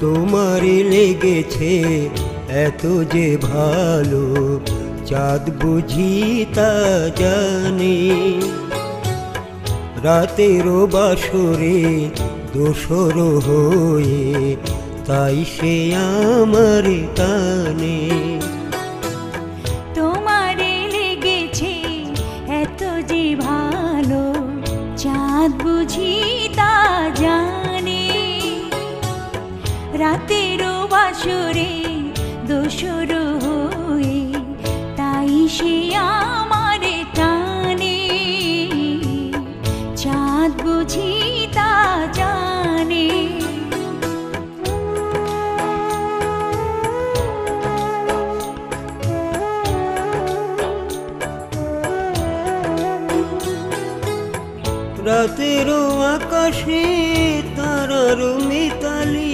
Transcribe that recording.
তোমারই লেগেছে এত যে ভালো, চাঁদ বুঝি তা জানে। রাতেরও বাসরে দোসর হয়ে তাই সে আমার টানে। তোমারে লেগেছে এত যে ভালো, চাঁদ বুঝি তা জানে। রাতেরও বাসরে দোসর হয়ে তাই সে আমার টানে। চাঁদ বুঝি তা জানে। রাতেরও আকাশে তারার মিতালি,